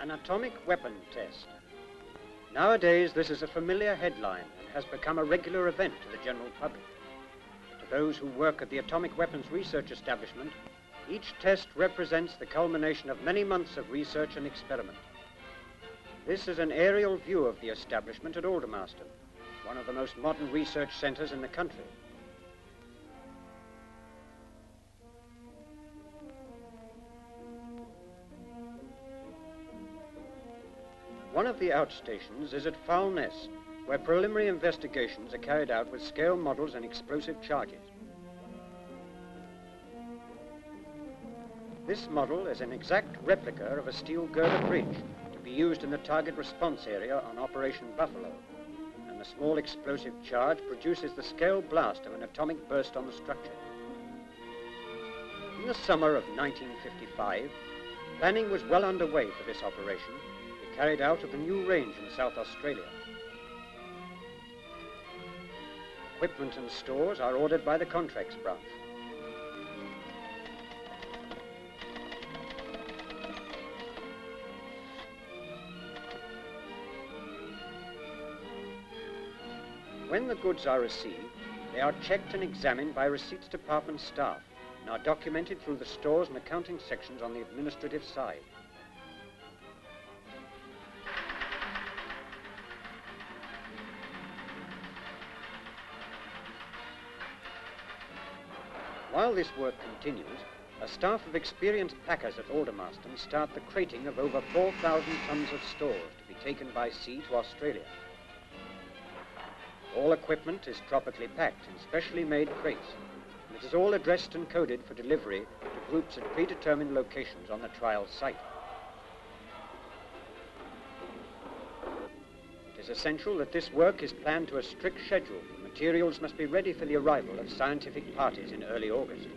An atomic weapon test. Nowadays, this is a familiar headline and has become a regular event to the general public. To those who work at the Atomic Weapons Research Establishment, each test represents the culmination of many months of research and experiment. This is an aerial view of the establishment at Aldermaston, one of the most modern research centers in the country. One of the outstations is at Foulness, where preliminary investigations are carried out with scale models and explosive charges. This model is an exact replica of a steel girder bridge to be used in the target response area on Operation Buffalo, and the small explosive charge produces the scale blast of an atomic burst on the structure. In the summer of 1955, planning was well underway for this operation, carried out at the new range in South Australia. Equipment and stores are ordered by the contracts branch. When the goods are received, they are checked and examined by receipts department staff and are documented through the stores and accounting sections on the administrative side. While this work continues, a staff of experienced packers at Aldermaston start the crating of over 4,000 tons of stores to be taken by sea to Australia. All equipment is tropically packed in specially made crates, and it is all addressed and coded for delivery to groups at predetermined locations on the trial site. It is essential that this work is planned to a strict schedule. Materials must be ready for the arrival of scientific parties in early August.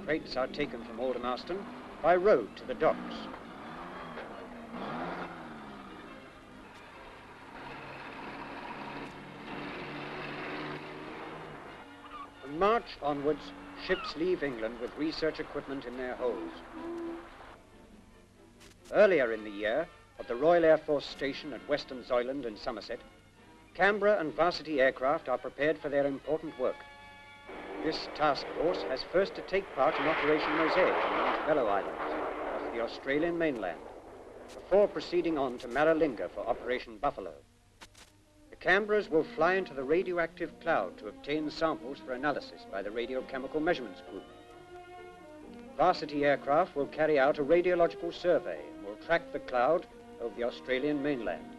Crates are taken from Aldermaston by road to the docks. From March onwards, ships leave England with research equipment in their holds. Earlier in the year, at the Royal Air Force Station at Western Zoyland in Somerset, Canberra and Varsity aircraft are prepared for their important work. This task force has first to take part in Operation Mosaic on the Montebello Islands, off the Australian mainland, before proceeding on to Maralinga for Operation Buffalo. The Canberras will fly into the radioactive cloud to obtain samples for analysis by the Radiochemical Measurements Group. Varsity aircraft will carry out a radiological survey and will track the cloud over the Australian mainland.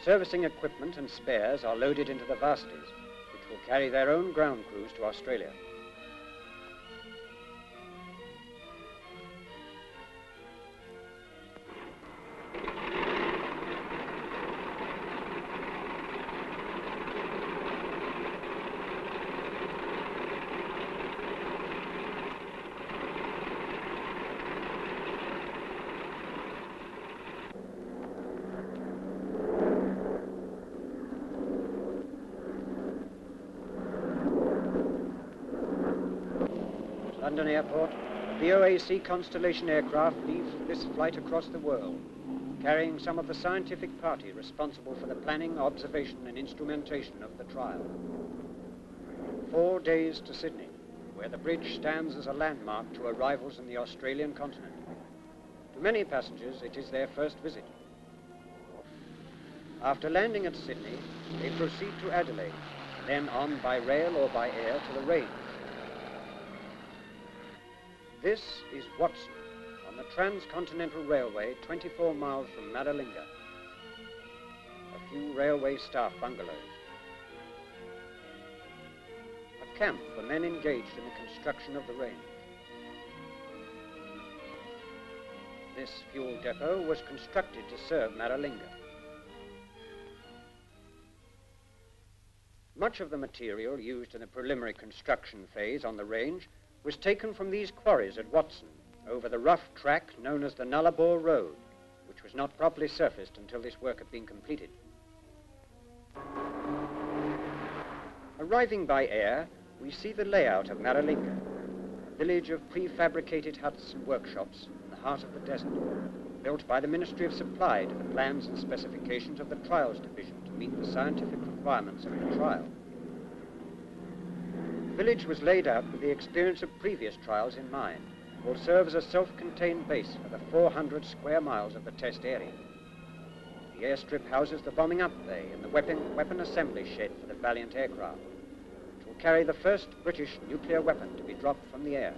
Servicing equipment and spares are loaded into the Varsities, which will carry their own ground crews to Australia. London Airport, a VOAC Constellation aircraft leaves for this flight across the world, carrying some of the scientific party responsible for the planning, observation, and instrumentation of the trial. 4 days to Sydney, where the bridge stands as a landmark to arrivals in the Australian continent. To many passengers, it is their first visit. After landing at Sydney, they proceed to Adelaide, then on by rail or by air to the range. This is Watson, on the Transcontinental Railway, 24 miles from Maralinga. A few railway staff bungalows. A camp for men engaged in the construction of the range. This fuel depot was constructed to serve Maralinga. Much of the material used in the preliminary construction phase on the range was taken from these quarries at Watson over the rough track known as the Nullarbor Road, which was not properly surfaced until this work had been completed. Arriving by air, we see the layout of Maralinga, a village of prefabricated huts and workshops in the heart of the desert, built by the Ministry of Supply to the plans and specifications of the Trials Division to meet the scientific requirements of the trial. The village was laid out with the experience of previous trials in mind, and will serve as a self-contained base for the 400 square miles of the test area. The airstrip houses the bombing up bay and the weapon assembly shed for the Valiant aircraft, which will carry the first British nuclear weapon to be dropped from the air.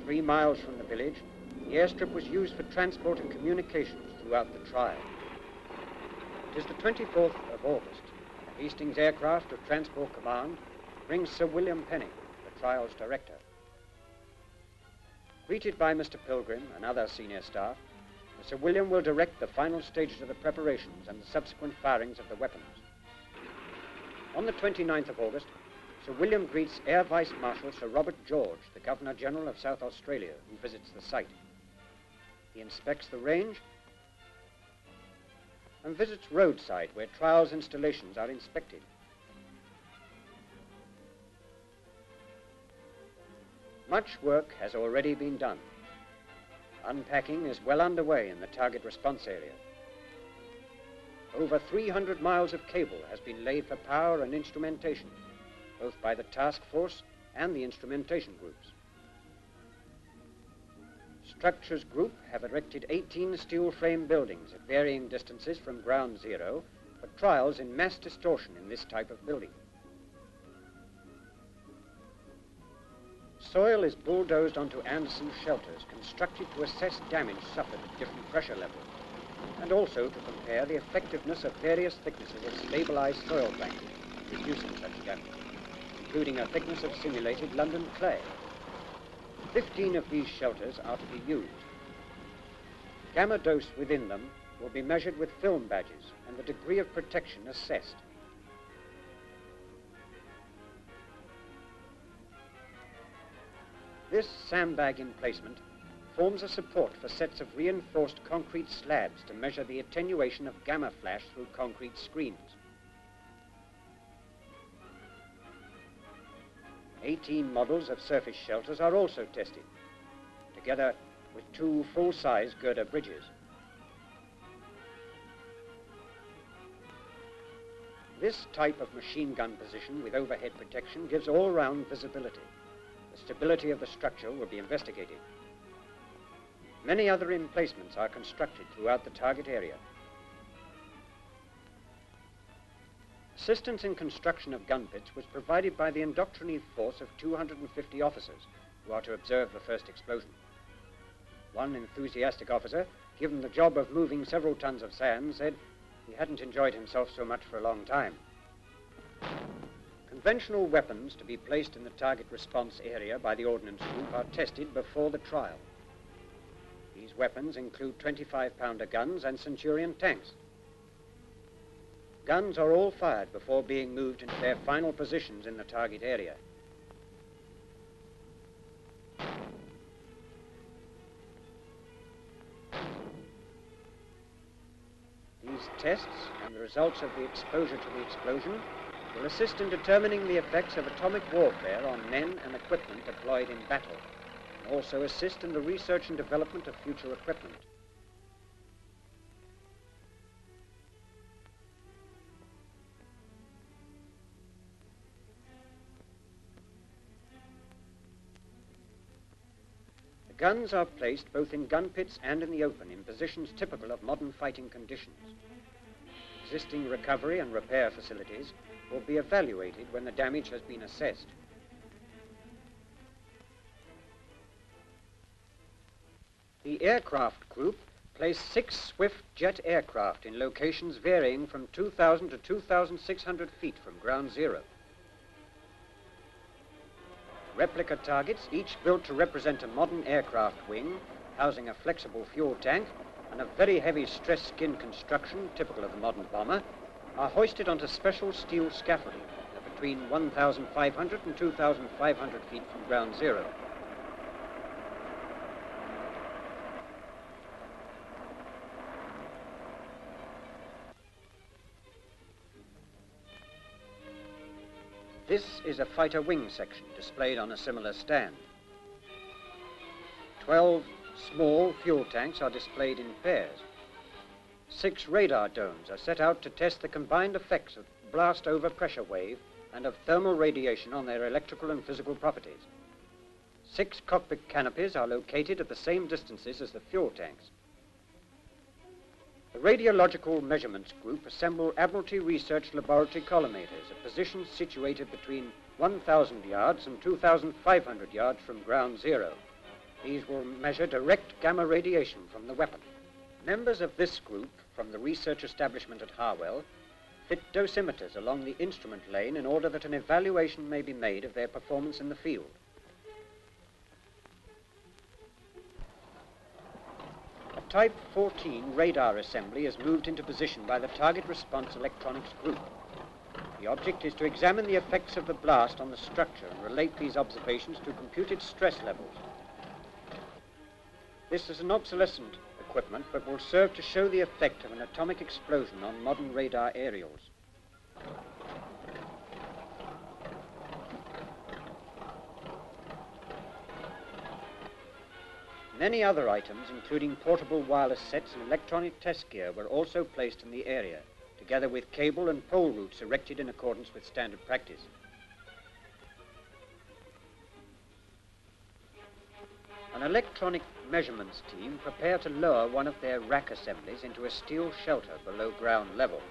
3 miles from the village, the airstrip was used for transport and communications throughout the trial. It is the 24th of August, and the Hastings Aircraft of Transport Command brings Sir William Penny, the trial's director. Greeted by Mr. Pilgrim and other senior staff, Sir William will direct the final stages of the preparations and the subsequent firings of the weapons. On the 29th of August, Sir William greets Air Vice Marshal Sir Robert George, the Governor-General of South Australia, who visits the site. He inspects the range and visits roadside where trials installations are inspected. Much work has already been done. Unpacking is well underway in the target response area. Over 300 miles of cable has been laid for power and instrumentation, both by the task force and the instrumentation groups. Structures Group have erected 18 steel frame buildings at varying distances from ground zero for trials in mass distortion in this type of building. Soil is bulldozed onto Anderson shelters constructed to assess damage suffered at different pressure levels, and also to compare the effectiveness of various thicknesses of stabilized soil blanking in reducing such damage, including a thickness of simulated London clay. 15 of these shelters are to be used. Gamma dose within them will be measured with film badges and the degree of protection assessed. This sandbag emplacement forms a support for sets of reinforced concrete slabs to measure the attenuation of gamma flash through concrete screens. 18 models of surface shelters are also tested, together with 2 full-size girder bridges. This type of machine gun position with overhead protection gives all-round visibility. The stability of the structure will be investigated. Many other emplacements are constructed throughout the target area. Assistance in construction of gun pits was provided by the indoctrinative force of 250 officers who are to observe the first explosion. One enthusiastic officer, given the job of moving several tons of sand, said he hadn't enjoyed himself so much for a long time. Conventional weapons to be placed in the target response area by the Ordnance Group are tested before the trial. These weapons include 25-pounder guns and Centurion tanks. Guns are all fired before being moved into their final positions in the target area. These tests and the results of the exposure to the explosion will assist in determining the effects of atomic warfare on men and equipment deployed in battle, and also assist in the research and development of future equipment. The guns are placed both in gun pits and in the open in positions typical of modern fighting conditions. Existing recovery and repair facilities will be evaluated when the damage has been assessed. The aircraft group placed 6 Swift jet aircraft in locations varying from 2,000 to 2,600 feet from ground zero. Replica targets, each built to represent a modern aircraft wing, housing a flexible fuel tank and a very heavy stress skin construction typical of the modern bomber, are hoisted onto special steel scaffolding at between 1,500 and 2,500 feet from ground zero. This is a fighter wing section displayed on a similar stand. 12 small fuel tanks are displayed in pairs. 6 radar domes are set out to test the combined effects of blast over pressure wave and of thermal radiation on their electrical and physical properties. 6 cockpit canopies are located at the same distances as the fuel tanks. The Radiological Measurements Group assemble Admiralty Research Laboratory collimators at positions situated between 1,000 yards and 2,500 yards from ground zero. These will measure direct gamma radiation from the weapon. Members of this group from the research establishment at Harwell fit dosimeters along the instrument lane in order that an evaluation may be made of their performance in the field. A Type 14 radar assembly is moved into position by the Target Response Electronics Group. The object is to examine the effects of the blast on the structure and relate these observations to computed stress levels. This is an obsolescent equipment, but will serve to show the effect of an atomic explosion on modern radar aerials. Many other items, including portable wireless sets and electronic test gear, were also placed in the area, together with cable and pole routes erected in accordance with standard practice. An electronic measurements team prepare to lower one of their rack assemblies into a steel shelter below ground level.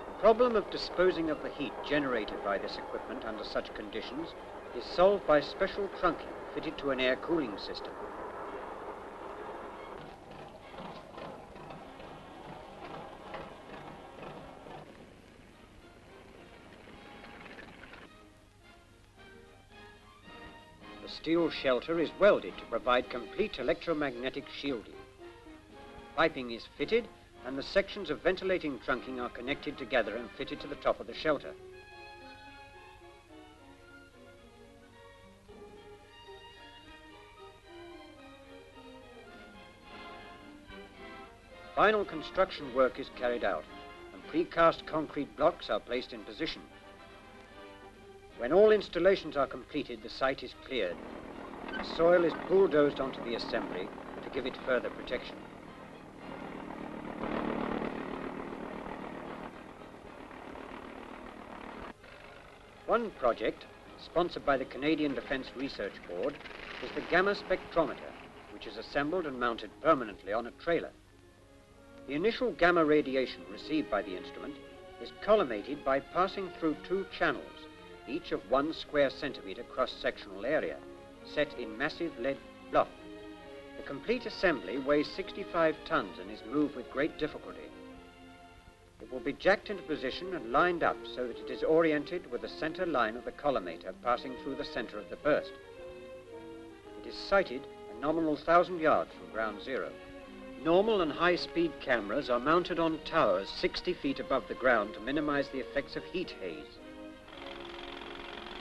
The problem of disposing of the heat generated by this equipment under such conditions is solved by special trunking fitted to an air cooling system. The steel shelter is welded to provide complete electromagnetic shielding. Piping is fitted, and the sections of ventilating trunking are connected together and fitted to the top of the shelter. Final construction work is carried out, and precast concrete blocks are placed in position. When all installations are completed, the site is cleared. The soil is bulldozed onto the assembly to give it further protection. One project, sponsored by the Canadian Defence Research Board, is the gamma spectrometer, which is assembled and mounted permanently on a trailer. The initial gamma radiation received by the instrument is collimated by passing through 2 channels, each of 1 square centimeter cross-sectional area, set in massive lead block. The complete assembly weighs 65 tons and is moved with great difficulty. It will be jacked into position and lined up so that it is oriented with the center line of the collimator passing through the center of the burst. It is sighted a nominal 1,000 yards from ground zero. Normal and high-speed cameras are mounted on towers 60 feet above the ground to minimize the effects of heat haze.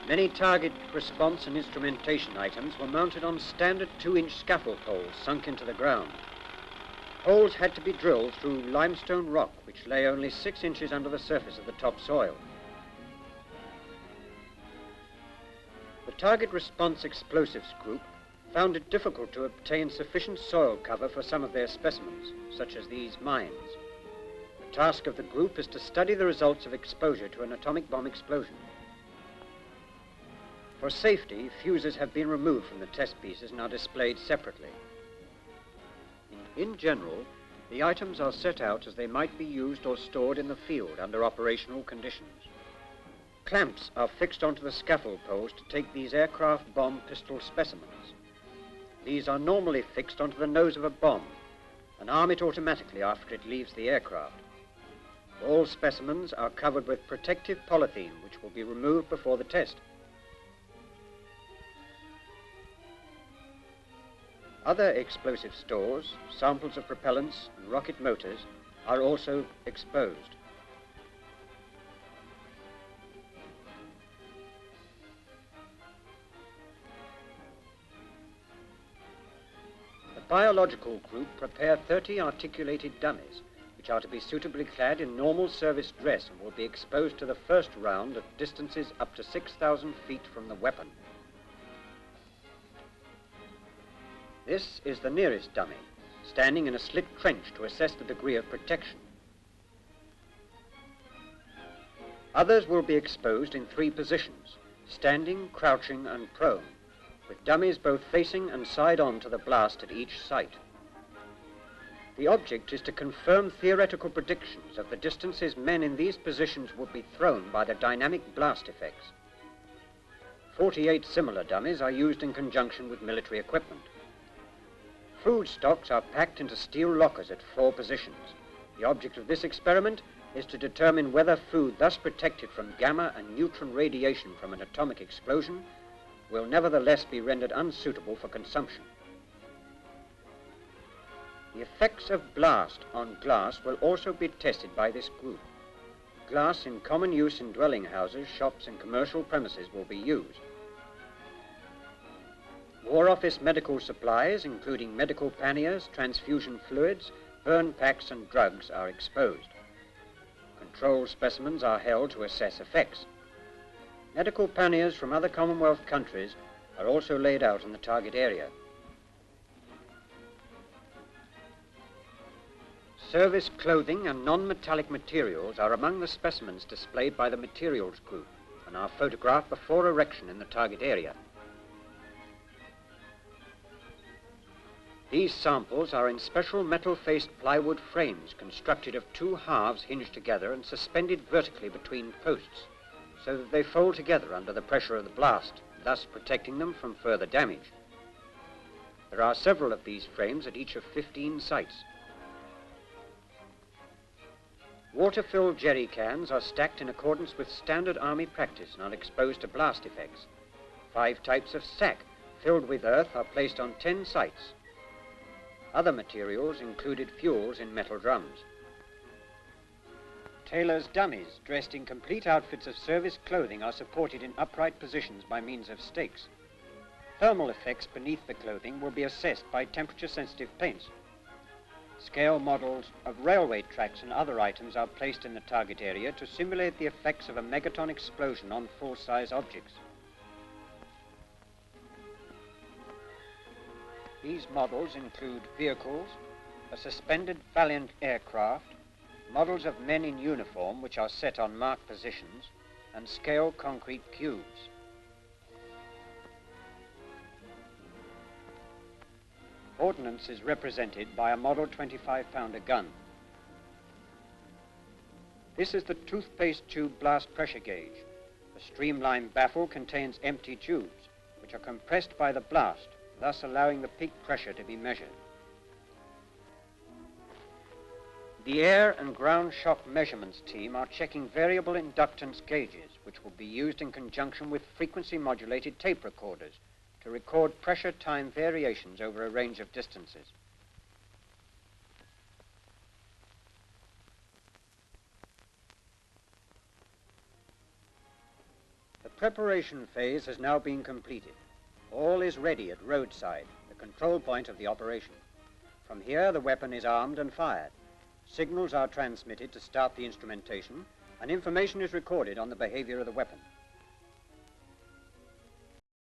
Many target response and instrumentation items were mounted on standard 2-inch scaffold poles sunk into the ground. Holes had to be drilled through limestone rock, which lay only 6 inches under the surface of the topsoil. The Target Response Explosives Group found it difficult to obtain sufficient soil cover for some of their specimens, such as these mines. The task of the group is to study the results of exposure to an atomic bomb explosion. For safety, fuses have been removed from the test pieces and are displayed separately. In general, the items are set out as they might be used or stored in the field under operational conditions. Clamps are fixed onto the scaffold poles to take these aircraft bomb pistol specimens. These are normally fixed onto the nose of a bomb and arm it automatically after it leaves the aircraft. All specimens are covered with protective polythene, which will be removed before the test. Other explosive stores, samples of propellants and rocket motors are also exposed. biological group prepare 30 articulated dummies, which are to be suitably clad in normal service dress and will be exposed to the first round at distances up to 6,000 feet from the weapon. This is the nearest dummy, standing in a slit trench to assess the degree of protection. Others will be exposed in 3 positions, standing, crouching, and prone, with dummies both facing and side-on to the blast at each site. The object is to confirm theoretical predictions of the distances men in these positions would be thrown by the dynamic blast effects. 48 similar dummies are used in conjunction with military equipment. Food stocks are packed into steel lockers at 4 positions. The object of this experiment is to determine whether food thus protected from gamma and neutron radiation from an atomic explosion will nevertheless be rendered unsuitable for consumption. The effects of blast on glass will also be tested by this group. Glass in common use in dwelling houses, shops, and commercial premises will be used. War Office medical supplies, including medical panniers, transfusion fluids, burn packs, and drugs, are exposed. Control specimens are held to assess effects. Medical panniers from other Commonwealth countries are also laid out in the target area. Service clothing and non-metallic materials are among the specimens displayed by the materials group and are photographed before erection in the target area. These samples are in special metal-faced plywood frames constructed of 2 halves hinged together and suspended vertically between posts, so that they fold together under the pressure of the blast, thus protecting them from further damage. There are several of these frames at each of 15 sites. Water-filled jerry cans are stacked in accordance with standard Army practice and are exposed to blast effects. 5 types of sack filled with earth are placed on 10 sites. Other materials included fuels in metal drums. Tailors' dummies, dressed in complete outfits of service clothing, are supported in upright positions by means of stakes. Thermal effects beneath the clothing will be assessed by temperature-sensitive paints. Scale models of railway tracks and other items are placed in the target area to simulate the effects of a megaton explosion on full-size objects. These models include vehicles, a suspended Valiant aircraft, models of men in uniform which are set on marked positions, and scale concrete cubes. Ordnance is represented by a model 25-pounder gun. This is the toothpaste tube blast pressure gauge. The streamline baffle contains empty tubes, which are compressed by the blast, thus allowing the peak pressure to be measured. The air and ground shock measurements team are checking variable inductance gauges, which will be used in conjunction with frequency-modulated tape recorders to record pressure time variations over a range of distances. The preparation phase has now been completed. All is ready at roadside, the control point of the operation. From here, the weapon is armed and fired. Signals are transmitted to start the instrumentation, and information is recorded on the behavior of the weapon.